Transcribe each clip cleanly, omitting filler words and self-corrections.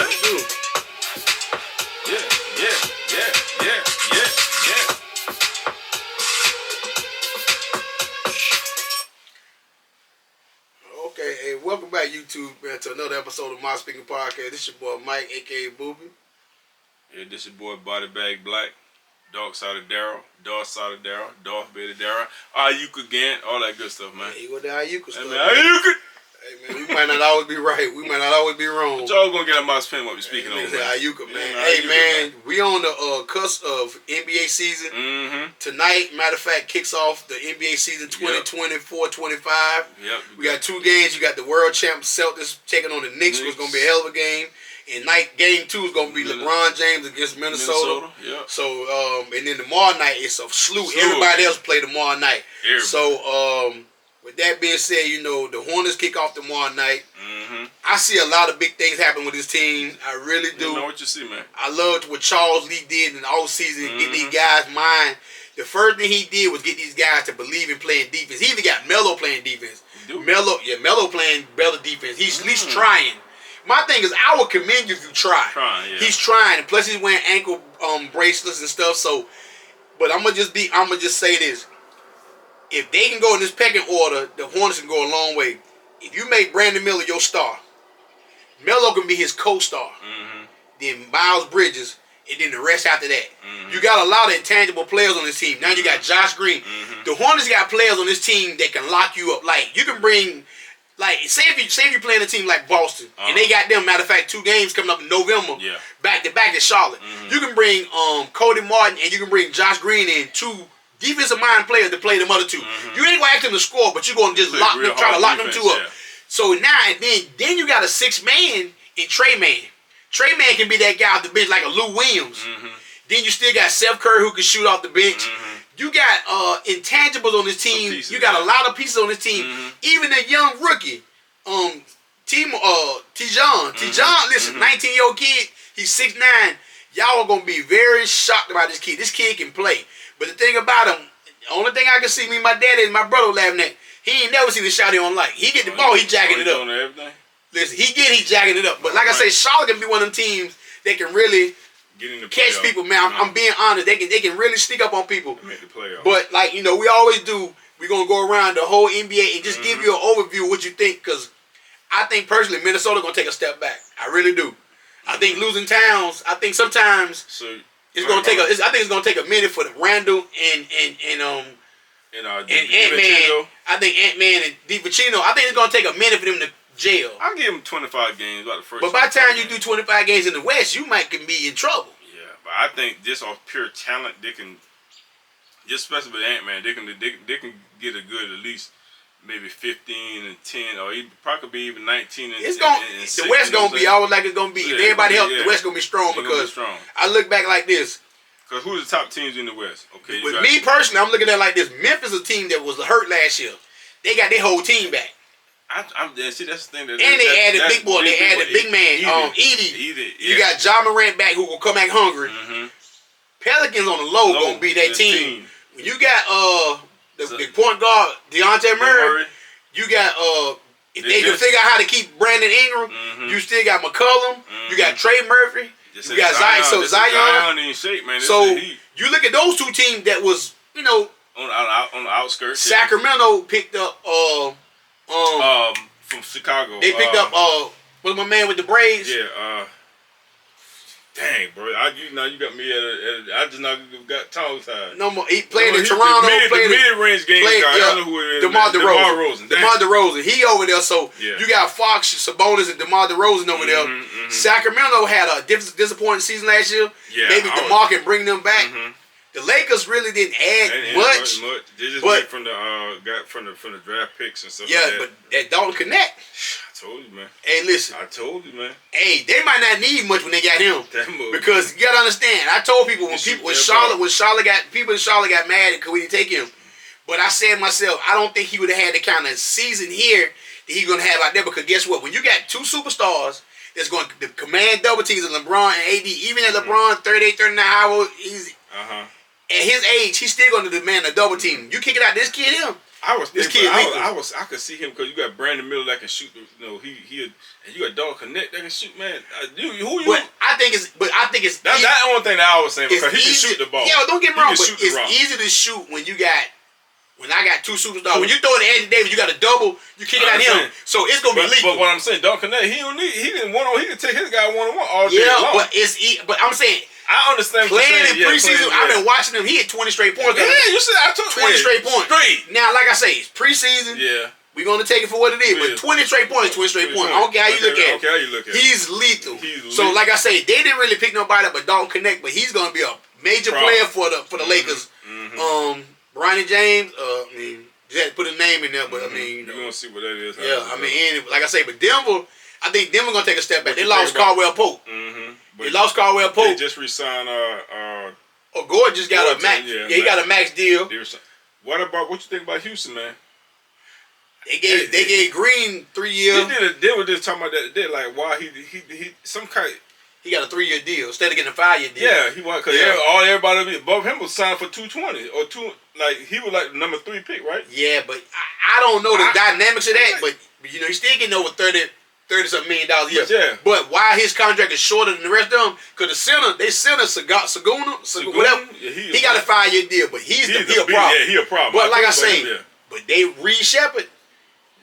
do. Yeah. Okay, hey, welcome back, YouTube, man, to another episode of My Speaking Podcast. This is your boy Mike, aka Boopy. Yeah, this your boy Body Bag Black, Dark Side of Daryl, Darth Vader Daryl, Ayuka again, all that good stuff, man. Hey, you go to Ayuka stuff. Hey, man, Ayuka! Hey, man, we might not always be right. We might not always be wrong. But y'all gonna get on my spin what we speaking on, man. Ayuka, man. Yeah, Hey, Ayuka, man, we on the cusp of NBA season. Tonight, matter of fact, kicks off the NBA season 2024-25. Yep. We got two games. You got the world champ Celtics taking on the Knicks, which is going to be a hell of a game. And game 2 is going to be LeBron James against Minnesota. Yeah. So, and then tomorrow night, it's a slew. Everybody else play tomorrow night. Everybody. So, with that being said, you know, the Hornets kick off tomorrow night. I see a lot of big things happen with this team. I really do. You know what you see, man. I loved what Charles Lee did in the offseason, get these guys' mind. The first thing he did was get these guys to believe in playing defense. He even got Melo playing defense. Melo playing better defense. He's at least trying. My thing is, I would commend you if you try. He's trying, and plus he's wearing ankle bracelets and stuff. So, but I'm gonna just say this: if they can go in this pecking order, the Hornets can go a long way. If you make Brandon Miller your star, Melo can be his co-star. Then Miles Bridges, and then the rest after that. You got a lot of intangible players on this team. Now you got Josh Green. The Hornets got players on this team that can lock you up. Like you can bring. Like, say if you're playing a team like Boston, and they got them, matter of fact, 2 games coming up in November, back to back to Charlotte. You can bring Cody Martin and you can bring Josh Green in, 2 defensive mind players to play them other 2. You ain't gonna ask them to score, but you're gonna just try to lock them 2 up. So now and then you got a 6-man in Trey Man. Trey Man can be that guy off the bench like a Lou Williams. Then you still got Seth Curry who can shoot off the bench. You got intangibles on this team. You got a lot of pieces on this team. Even a young rookie, Tijon. Tijon, listen, 19-year-old kid. He's 6'9". Y'all are gonna be very shocked about this kid. This kid can play. But the thing about him, the only thing I can see me and my dad and my brother laughing at, he ain't never seen the shot he on light. He get the ball, he jacking it up. Listen, he jacking it up. But like I say, Charlotte can be one of them teams that can really catch people, man. I'm being honest. They can really sneak up on people. Make the playoffs. But like we always do, we're gonna go around the whole NBA and just give you an overview of what you think. Because I think personally, Minnesota gonna take a step back. I really do. I think losing Towns. I think sometimes it's gonna take I think it's gonna take a minute for the Randall and Ant-Man. I think Ant-Man and DiVincenzo. I think it's gonna take a minute for them to jail. I'll give him 25 games about the first. But by the time you do 25 games in the West, you might can be in trouble. Yeah, but I think just off pure talent, they can. Just especially with Ant-Man, they can get a good at least maybe 15 and 10, or even, probably could be even 19 and. The West gonna be always like it's gonna be. If everybody helps, the West gonna be strong because I look back like this. Because who's the top teams in the West? Okay. With me personally, I'm looking at it like this. Memphis is a team that was hurt last year. They got their whole team back. See, that's the thing. They added big boy. They added big man. Edie. You got John Morant back who will come back hungry. Pelicans on the low gonna be that team. When you got the point guard Dejounte Murray, you got if they can figure out how to keep Brandon Ingram, you still got McCollum. You got Trey Murphy. You got Zion. So Zion in shape, man. So you look at those 2 teams that was on the outskirts. Sacramento picked up from Chicago. They picked up what's my man with the braids? Yeah. Dang, bro. You got me at I just not got tongue tied. No more. He played in Toronto. The mid-range game guy. I don't know who it is. DeMar DeRozan. He over there. So you got Fox, Sabonis, and DeMar DeRozan over there. Sacramento had a disappointing season last year. Yeah, maybe DeMar can bring them back. The Lakers really didn't add much. They just got from the draft picks and stuff. Yeah, like that. but that don't connect. I told you, man. Hey, listen. I told you, man. Hey, they might not need much when they got him. Because you gotta understand. I told people when Charlotte got mad because we didn't take him. But I said to myself, I don't think he would have had the kind of season here that he's gonna have out there. Because guess what? When you got 2 superstars that's going to command double teams of LeBron and AD, even at LeBron 38, 39 hours easy. At his age, he's still going to demand a double team. You kick it out this kid, him. I was This thinking, kid I could see him because you got Brandon Miller that can shoot. And you got Dog Connect that can shoot. Man, who you? But I think it's. That's the only thing that I was saying because he can shoot the ball. Yeah, don't get me wrong, but it's easy to shoot when you got. When I got two superstars, when you throw it to Anthony Davis, you got a double. You kick it at him, so it's gonna be lethal. But what I'm saying, Dog Connect, he didn't He can take his guy 1-on-1 all day long. But I'm saying. I understand playing in preseason. I've been watching him. He hit 20 straight points. Yeah, you said I took 20 straight points. Straight. Now, like I say, it's preseason. Yeah. We're going to take it for what it is. But 20 straight points, 20 straight points. I don't care how you look at it. He's lethal. So, like I say, they didn't really pick nobody up but Dalton Connect, but he's going to be a major player for the Lakers. Bronny James, just had to put a name in there, but I mean, you're going to see what that is. Yeah, I mean, like I say, but Denver, I think Denver going to take a step back. They lost Caldwell Pope. They lost Caldwell Pope. They just re-signed Gordon just got a max. Yeah, he got a max deal. What you think about Houston, man? They gave Green 3 years. They were just talking about that. They're like, why he some kind. He got a 3-year deal instead of getting a 5-year deal. Yeah, he was because everybody above him was signed for 220 or two. Like he was like the number 3 pick, right? Yeah, but I don't know the dynamics of that. But you know, he's still getting over $30-something million a year. Yeah. But why his contract is shorter than the rest of them? Because the center, Saguna, whatever, he got a 5-year deal, but he a problem. Yeah, he a problem. But like I say, but they Reed Shepard.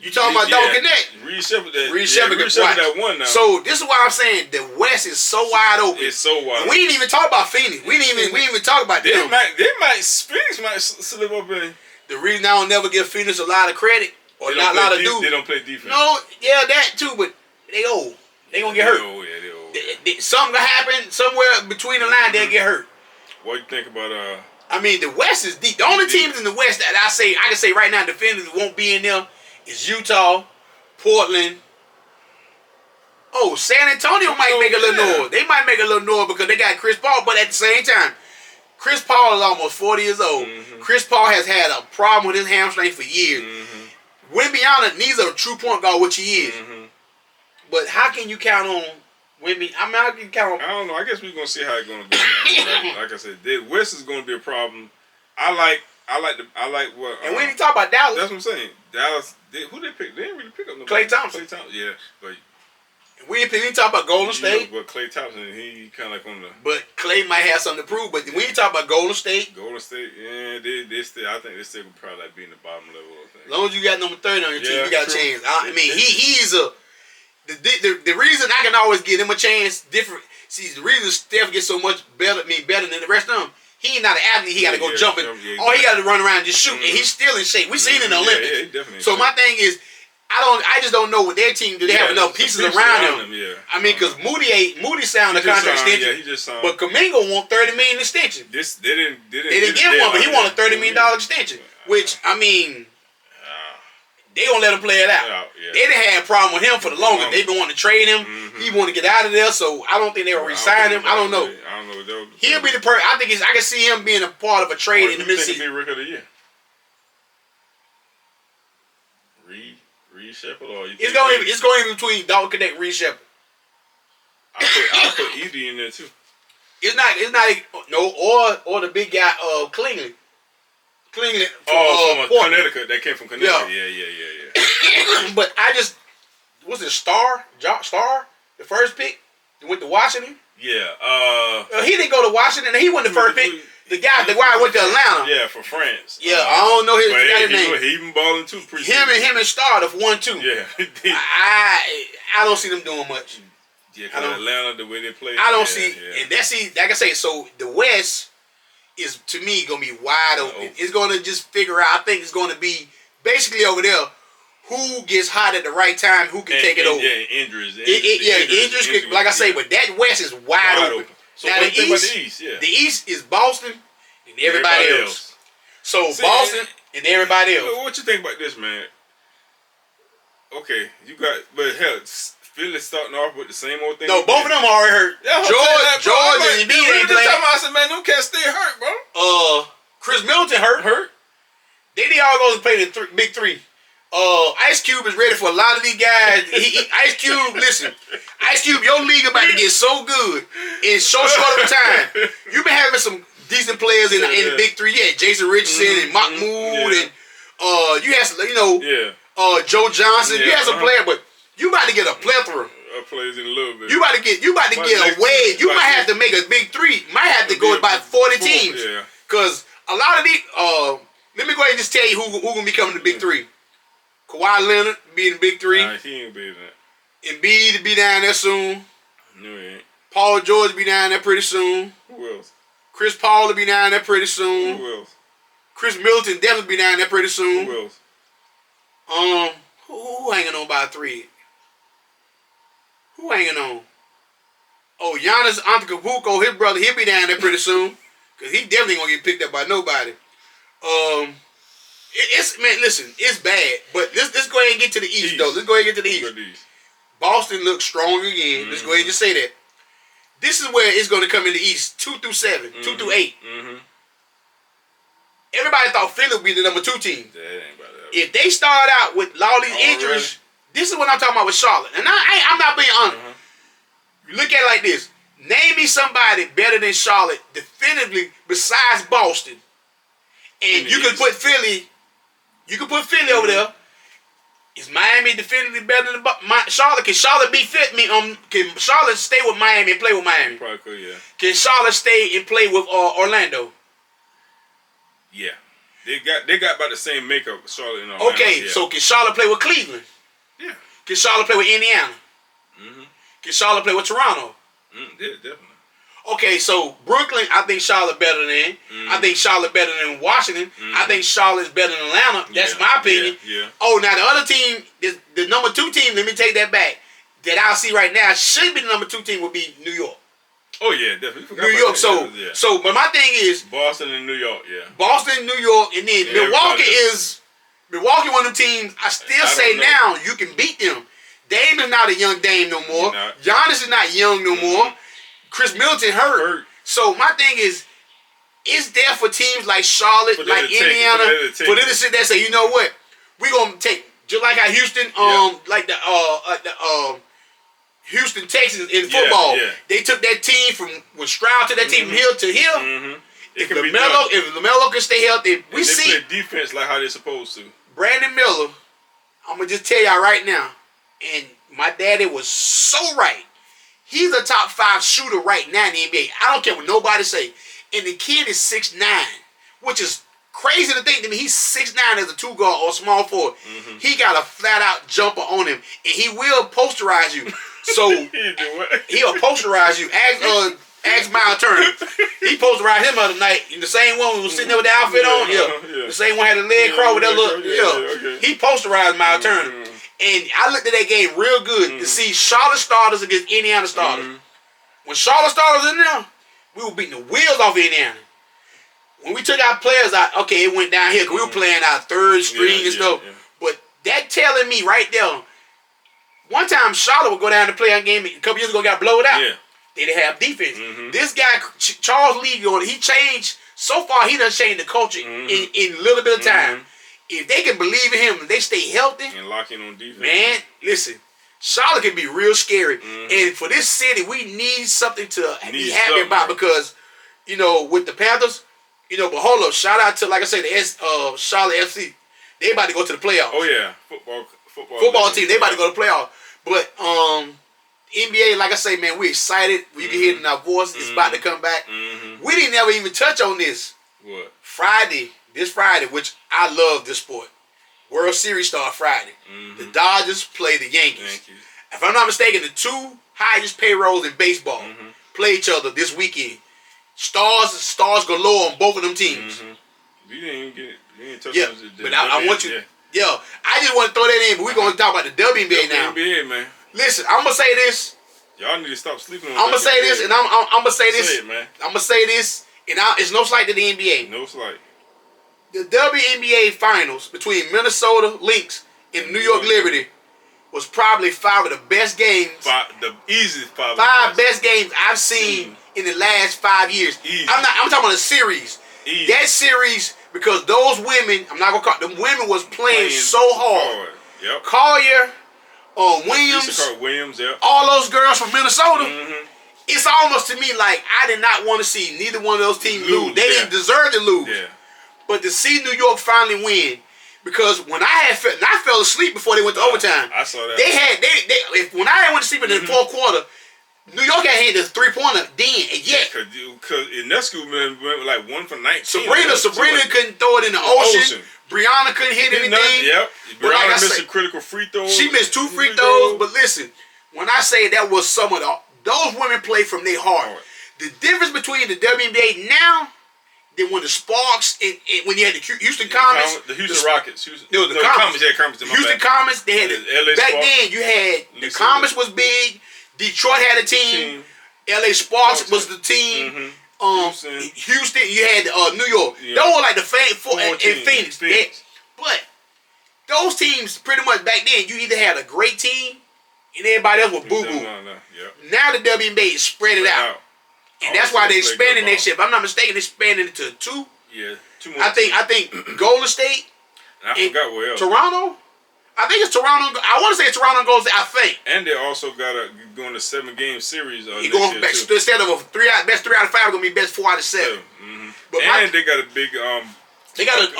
You talking about Dog Connect? Reed Shepard that one now. So this is why I'm saying the West is so wide open. It's so wide. We didn't even talk about Phoenix. We didn't even talk about them. Phoenix might slip up in. The reason I don't never give Phoenix a lot of credit or not a lot of due. They don't play defense. No, yeah, that too, but they old. They gonna get hurt. They old. Something gonna happen somewhere between the line. They'll get hurt. What do you think about I mean, the West is deep. The only teams in the West that I can say right now defenders won't be in there is Utah, Portland. Oh, San Antonio might make a little noise. They might make a little noise because they got Chris Paul, but at the same time, Chris Paul is almost 40 years old. Chris Paul has had a problem with his hamstring for years. Wembanyama needs a true point guard, which he is. But how can you count on Wemby? I mean, how can you count on? I don't know. I guess we're gonna see how it's gonna go. Now. Like I said, the West is gonna be a problem. I like what. And we didn't talk about Dallas. That's what I'm saying. Dallas. Who they pick? They didn't really pick up no. Klay Thompson. Klay Thompson. Yeah, but. We didn't talk about Golden State. But Klay Thompson, he kind of like on the. But Klay might have something to prove. But we didn't talk about Golden State. Golden State, yeah, they still. I think they still could probably like be in the bottom level. As long as you got number 30 on your team, you got a chance. I mean, he's a. The reason I can always give him a chance, different. See, the reason Steph gets so much better than the rest of them, he ain't not an athlete. He got to go jumping. All he got to run around and just shoot, and he's still in shape. We seen it in the Olympics. Yeah, definitely. So my thing is, I just don't know with their team. Do they have enough pieces around them? Yeah. I mean, because Moody signed a contract extension. Yeah, he just signed. But Kuminga want $30 million extension. They didn't give him one, but he want a $30 million extension. Which I mean. They gonna let him play it out. Yeah. They didn't have a problem with him for the longest. They've been wanting to trade him. He want to get out of there, so I don't think they will resign him. I don't know. He'll be the person. I can see him being a part of a trade in the midseason. Be Rookie of the Year. Reed Shepard, or you? It's going in between Dalton Connect, Reed Shepard. I put Edie in there too. It's not or the big guy Klingler. From Connecticut. That came from Connecticut. Yeah. But was it Star? The first pick? He went to Washington? Yeah. He didn't go to Washington. He wasn't the first pick. The guy went to Atlanta. Yeah, for France. Yeah, I don't know his name. He even balling too. Him and Star, the 1-2. Yeah. I don't see them doing much. Yeah, because Atlanta, the way they play. I don't see. And that's like I say, so the West is, to me, going to be wide open. It's going to just figure out. I think it's going to be basically over there who gets hot at the right time, who can take it over. Yeah, injuries. Injuries. Like I say, but that West is wide open. So now, what do you think about the East? Yeah. The East is Boston and everybody else. So Boston and everybody else. What you think about this, man? Okay, but hell, Philly starting off with the same old thing. No, both of them already hurt. George and Embiid ain't playing. I said, man, them cats stay hurt, bro. Chris Middleton hurt. They all go to play the big three. Ice Cube is ready for a lot of these guys. Ice Cube, your league about to get so good in so short of a time. You've been having some decent players in the big three. Yeah, Jason Richardson and Mahmoud and You had some, Joe Johnson. Yeah, you had some players, but you about to get a plethora. Plays in a little bit. You about to get a wave. You might have to make a big three. Might have to go about 40 teams. Yeah. Cause a lot of these. Let me go ahead and just tell you who gonna be coming to the big three. Kawhi Leonard be in the big three. Nah, he ain't be in that. Embiid be down there soon. No, he ain't. Paul George be down there pretty soon. Who else? Chris Paul will be down there pretty soon. Who else? Chris Middleton definitely be down there pretty soon. Who else? Who hanging on by three? Who hanging on? Oh, Giannis Antetokounmpo, his brother, he'll be down there pretty soon. Because he definitely going to get picked up by nobody. Listen, it's bad. But let's go ahead and get to the East, though. Let's go ahead and get to the East. Boston looks strong again. Mm-hmm. Let's go ahead and just say that. This is where it's going to come in the East. 2 through 7. Mm-hmm. 2 through 8. Mm-hmm. Everybody thought Philly would be the number 2 team. That ain't about that. If they start out with all these injuries, this is what I'm talking about with Charlotte. And I'm not being honest. Mm-hmm. You look at it like this. Name me somebody better than Charlotte definitively besides Boston. And you can put Philly. You can put Philly over there. Is Miami definitively better than Charlotte? Can Charlotte beat can Charlotte stay with Miami and play with Miami? Probably could, yeah. Can Charlotte stay and play with Orlando? Yeah. They got about the same makeup, Charlotte and Orlando. Okay, yeah. So can Charlotte play with Cleveland? Yeah. Can Charlotte play with Indiana? Mm-hmm. Can Charlotte play with Toronto? Yeah, definitely. Okay, so Brooklyn, I think Charlotte better than. Mm-hmm. I think Charlotte better than Washington. Mm-hmm. I think Charlotte's better than Atlanta. That's my opinion. Yeah. Oh, now the other team, the number 2 team, let me take that back, that I see right now should be the number 2 team would be New York. Oh, yeah, definitely. New York. So, but my thing is Boston and New York, yeah. Boston, New York, and then Milwaukee one of them teams, I say now, you can beat them. Dame is not a young Dame no more. Giannis is not young no more. Chris Middleton hurt. So my thing is there for teams like Charlotte, like Indiana, for them to sit there and say, you know what, we're gonna take just like how Houston, like the Houston Texans in football. Yeah. They took that team from when Stroud took that team from hill to hill. Mm-hmm. If LaMelo can stay healthy, we see play defense like how they're supposed to. Brandon Miller, I'm gonna just tell y'all right now, and my daddy was so right. He's a top 5 shooter right now in the NBA. I don't care what nobody say. And the kid is 6'9", which is crazy to think. I mean, he's 6'9" as a 2 guard or small forward. Mm-hmm. He got a flat out jumper on him, and he will posterize you. So he'll posterize you. Ask Miles Turner. He posterized him the other night. In the same one who was sitting there with the outfit on. Yeah. The same one had a leg crawl with that look. Okay. He posterized Miles Turner. Mm-hmm. And I looked at that game real good to see Charlotte starters against Indiana starters. Mm-hmm. When Charlotte starters in there, we were beating the wheels off Indiana. When we took our players out, okay, it went down here because we were playing our third string and stuff. Yeah. But that telling me right there, one time Charlotte would go down to play a game a couple years ago, got blown out. Yeah. They didn't have defense. Mm-hmm. This guy, Charles Lee, he changed. So far, he done changed the culture in a little bit of time. Mm-hmm. If they can believe in him, if they stay healthy and lock in on defense, man, listen, Charlotte can be real scary. Mm-hmm. And for this city, we need something to be happy about because, with the Panthers, but hold up, shout out to, like I said, the Charlotte FC. They about to go to the playoffs. Oh yeah, football team. They about to go to the playoffs. But NBA, like I say, man, we excited. You can hear it in our voice. It's about to come back. Mm-hmm. We didn't ever even touch on this. What? This Friday, which I love this sport. World Series start Friday. Mm-hmm. The Dodgers play the Yankees. If I'm not mistaken, the 2 highest payrolls in baseball play each other this weekend. Stars galore on both of them teams. Mm-hmm. You didn't touch on the but I want you. Yeah, I just want to throw that in, but we're going to talk about the WNBA now. WNBA, man. Listen, I'm going to say this. Y'all need to stop sleeping on I'm going to say this, and I'm going to say this. Say it, man. I'm going to say this, and it's no slight to the NBA. No slight. The WNBA finals between Minnesota Lynx and New York Liberty was probably 5 of the best games. The easiest 5. 5 best games I've seen in the last 5 years. Easy. I'm talking about a series. Easy. That series, because those women, I'm not gonna call them women was playing so hard. Yep. Collier, Williams, yep. All those girls from Minnesota. Mm-hmm. It's almost to me like I did not want to see neither one of those teams lose. They didn't deserve to lose. Yeah. But to see New York finally win, Because when I fell asleep before they went to overtime. I saw that. When I went to sleep in the fourth quarter, New York had hit the 3-pointer then, and yet. Because in that school, man, went like 1 for 19. Sabrina couldn't throw it in the ocean. Brianna couldn't hit anything. Yep. Brianna missed a critical free throw. She missed 2 free throws. But listen, when I say that was some of those women play from their heart. The difference between the WNBA now than when the Sparks and when you had the Houston Comets. The Houston Rockets. The Comets. Houston Comets, they had LA back Sparks. then you had the Comets was big. Detroit had a team. LA Sparks was the team. Houston, you had New York. Yeah. Those were like the and Phoenix. But those teams, pretty much back then, you either had a great team and everybody else was boo-boo. Now the WNBA is spread it out. And that's why they're expanding that shit. If I'm not mistaken, they're expanding it to 2. Yeah, 2 more. I think Golden State. And I forgot where else. Toronto. I think it's Toronto. I want to say Toronto and Golden State. I think. And they also got going to 7-game series. You're going back, instead of best 3 out of 5, going to be best 4 out of 7. Mm-hmm. But they got a big they got a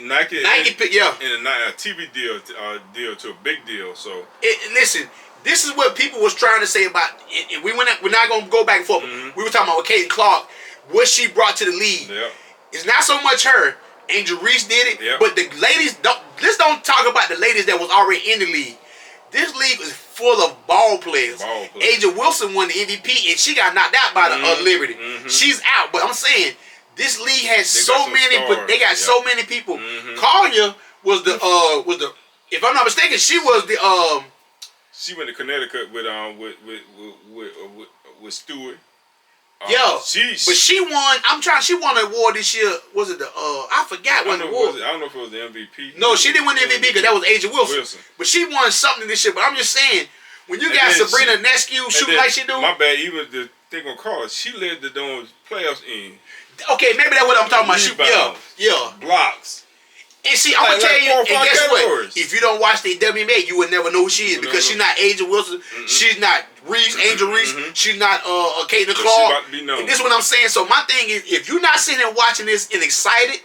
Nike pick, yeah, and a TV deal to a big deal. So listen. This is what people was trying to say about it. We're not going to go back and forth. Mm-hmm. We were talking about Caitlin Clark, what she brought to the league. Yep. It's not so much her. Angel Reese did it. Yep. But the ladies, let's don't talk about the ladies that was already in the league. This league is full of ball players. Angel Wilson won the MVP, and she got knocked out by the Liberty. Mm-hmm. She's out. But I'm saying, this league has so many people. Mm-hmm. Collier was the if I'm not mistaken, she was the She went to Connecticut with Stewart. But she won. She won an award this year. Was it the I forgot what it was. I don't know if it was the MVP. No, she didn't win the MVP because that was Angel Wilson. But she won something this year. But I'm just saying, when you got Sabrina Nescu shooting like she do. My bad. Even the thing on Carl, she led the playoffs in. Okay, maybe that's what I'm talking about. Yeah. Blocks. And see, I'm gonna tell you, and guess what? If you don't watch the WNBA, you would never know who she is because she's not Angel Wilson, she's not Angel Reese, she's not Caitlin Clark. And this is what I'm saying. So my thing is, if you're not sitting there watching this and excited,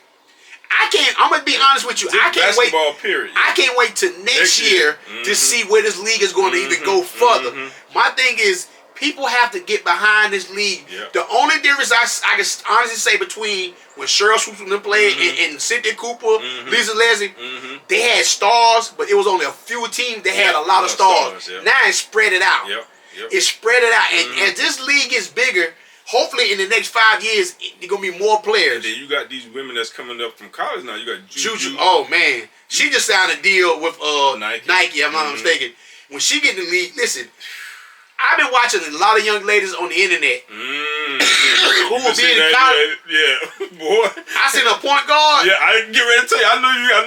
I'm gonna be honest with you. I can't wait. Period. I can't wait till next year to see where this league is going to even go further. My thing is, people have to get behind this league. Yep. The only difference I can honestly say between when Cheryl Swoops and them played and Cynthia Cooper, Lisa Leslie, they had stars, but it was only a few teams that had a lot of stars. Now it's spread it out. It's spread it out. And as this league gets bigger, hopefully in the next 5 years, there's going to be more players. And then you got these women that's coming up from college now. You got Juju. Oh, man. She just signed a deal with Nike, if I'm not mistaken. When she get in the league, listen, I've been watching a lot of young ladies on the internet who will be in college. Yeah, boy. I seen a point guard. Yeah, I get ready to tell you. I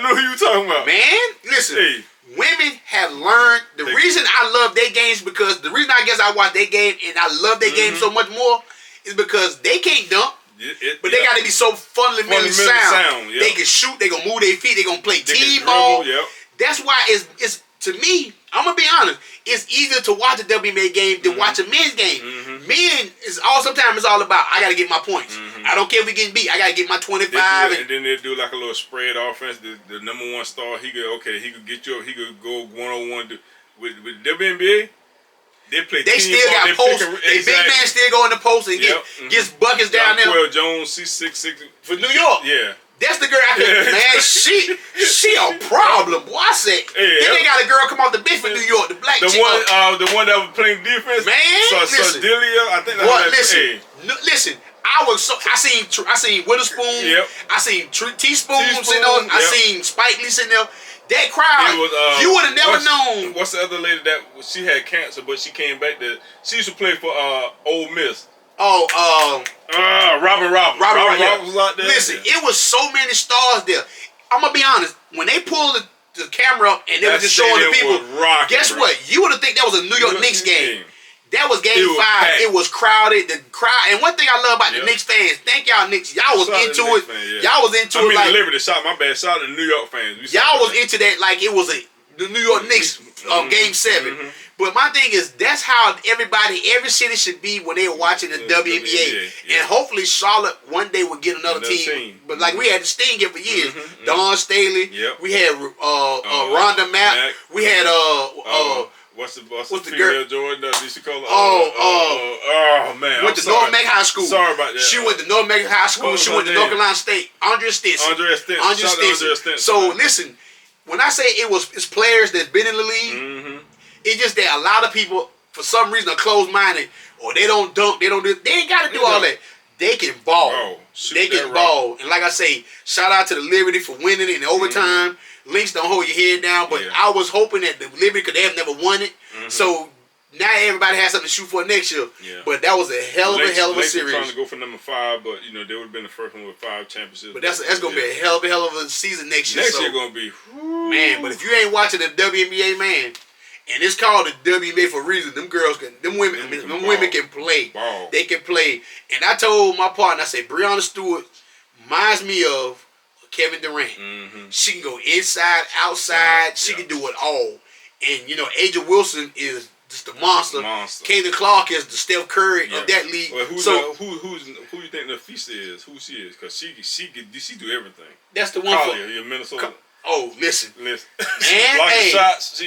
know who you talking about. Man, listen. Hey. Women have learned. The reason I love their games because the reason I guess I watch their game and I love their game so much more is because they can't dunk. But they got to be so fundamentally sound. They can shoot. They gonna move their feet. They gonna play T-ball. That's why it's to me. I'm gonna be honest. It's easier to watch a WNBA game than watch a men's game. Men is sometimes it's all about I gotta get my points. I don't care if we getting beat. I gotta get my 25. And then they do like a little spread offense. The number one star, he could get you. He could go 1-on-1 with WNBA. They still got posts. Big man still go in the post and gets buckets down there. Well, Jones, she's 6'6" for New York. Yeah. That's the girl man, she a problem. Boy, I said, then they got a girl come off the bench for New York, the black chick. The one that was playing defense. Man, listen. I think listen. I seen Witherspoon. Yep. I seen Teaspoon sitting on. I seen Spike Lee sitting there. That crowd, you would have never known. What's the other lady that she had cancer, but she came back to? She used to play for Ole Miss. Robin Roberts was out there. Listen, it was so many stars there. I'm gonna be honest. When they pulled the camera up and they were just showing the people, guess what? You would have think that was a New York Knicks game. That was game 5. Packed. It was crowded. The crowd. And one thing I love about the Knicks fans, thank y'all Knicks. Y'all was into it. Y'all was into it like the Liberty shot. My bad. Shout out to the New York fans. Y'all was into that like it was the New York Knicks game 7. But my thing is, that's how every city should be when they're watching the WNBA. Yeah. And hopefully Charlotte one day will get another team. But like we had the Sting here for years. Dawn Staley. Yep. We had Rhonda Mack. We had what's the girl Jordan? Used to call her, man. Went to North Meck High School. Sorry about that. She went to North Meck High School. She went to North Carolina State. Andrea Stinson. So listen, when I say it's players that's been in the league, it's just that a lot of people, for some reason, are closed-minded, or they don't dunk, they ain't got to do all that. They can ball. They can ball. And like I say, shout out to the Liberty for winning in overtime. Lynx don't hold your head down, but I was hoping that the Liberty, because they have never won it, so now everybody has something to shoot for next year. Yeah. But that was a hell of a Lynx series. trying to go for number 5, but they would have been the first one with 5 championships. But that's going to be a hell of a season next year. Next year going to be, man. But if you ain't watching the WNBA, man, and it's called the WNBA for a reason, them women can play. Ball. They can play. And I told my partner, I said, Breonna Stewart reminds me of Kevin Durant. She can go inside, outside. She can do it all. And Aja Wilson is just a monster. Caitlin Clark is the Steph Curry of that league. Well, who you think Nafisa is? Who she is? Because she do everything. That's the one Collier, you're Minnesota. Listen. Man, hey. shots.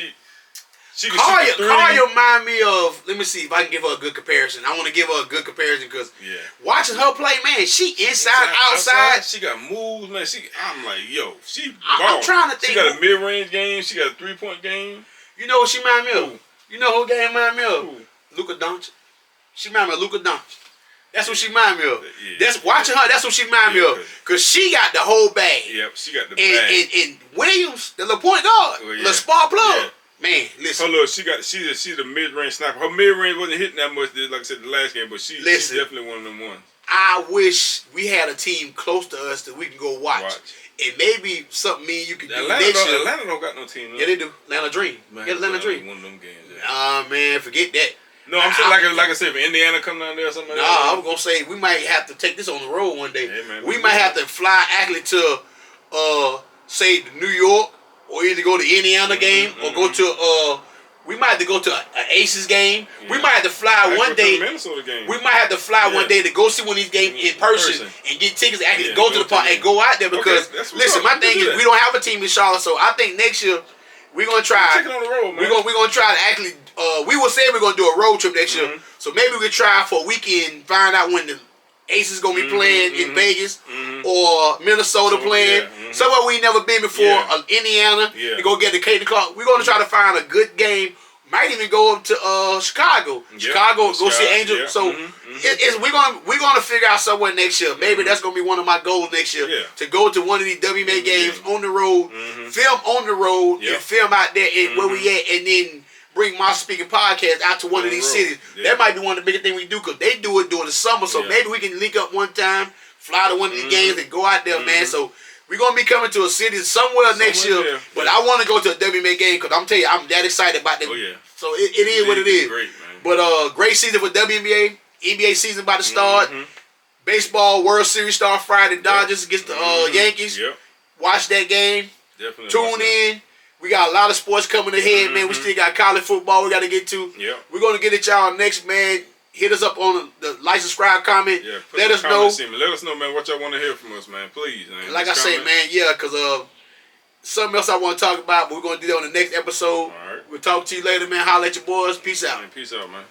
She Collier remind me of. Let me see if I can give her a good comparison. I want to give her a good comparison because watching her play, man, she inside, outside. She got moves, man. I'm like, yo, she. I'm trying to think. She got a mid-range game. She got a 3-point game. You know what she remind me of? You know who game remind me of? Who? Luka Doncic. She remind me of Luka Doncic. That's what she remind me of. Yeah. That's watching her. That's what she remind me of. Cause she got the whole bag. Yep, she got the bag. And Williams, the little point guard, the spark plug. Yeah. Man, listen. Look, she's a mid-range sniper. Her mid-range wasn't hitting that much, like I said, the last game, but she's definitely one of them ones. I wish we had a team close to us that we can go watch. And maybe something me and you can do next year. Atlanta don't got no team. Yeah, they do. Atlanta Dream. Atlanta Dream. One of them games. Man, forget that. No, I'm saying like I said, if Indiana come down there or something like that. I was gonna say we might have to take this on the road one day. Hey, man, we might have to fly actually to say New York, or either go to Indiana game or go to we might have to go to an Aces game. Yeah. We might have to fly one day. Minnesota game. We might have to fly one day to go see one of these games in person and get tickets. Actually, go to the park and go out there because listen, my thing is we don't have a team in Charlotte, so I think next year we're gonna try. Take it on the road, man. We're gonna try to actually. We will say we're gonna do a road trip next year, so maybe we could try for a weekend. Find out when the Aces gonna be playing in Vegas or Minnesota playing. Somewhere we ain't never been before, Indiana. To go get the Caitlin Clark. We're gonna try to find a good game. Might even go up to Chicago. Go see Angel. So we're gonna figure out somewhere next year. Maybe that's gonna be one of my goals next year to go to one of these WMA games on the road, film on the road, and film out there where we at, and then bring my speaking podcast out to one of these cities. That might be one of the biggest things we do because they do it during the summer. So maybe we can link up one time, fly to one of these games, and go out there, man. So we're going to be coming to a city somewhere next year. But I want to go to a WMA game because I'm telling you, I'm that excited about that. So it is what it is. Great, man. But great season for WNBA. NBA season about to start. Baseball World Series start Friday. Dodgers against the Yankees. Watch that game. Definitely. Tune in. We got a lot of sports coming ahead, man. We still got college football we got to get to. We're going to get at y'all next, man. Hit us up on the like, subscribe, comment. Let us know. Let us know, man, what y'all want to hear from us, man. Please, man. Like I say, man, because something else I want to talk about, but we're going to do that on the next episode. All right. We'll talk to you later, man. Holla at your boys. Peace out. Peace out, man.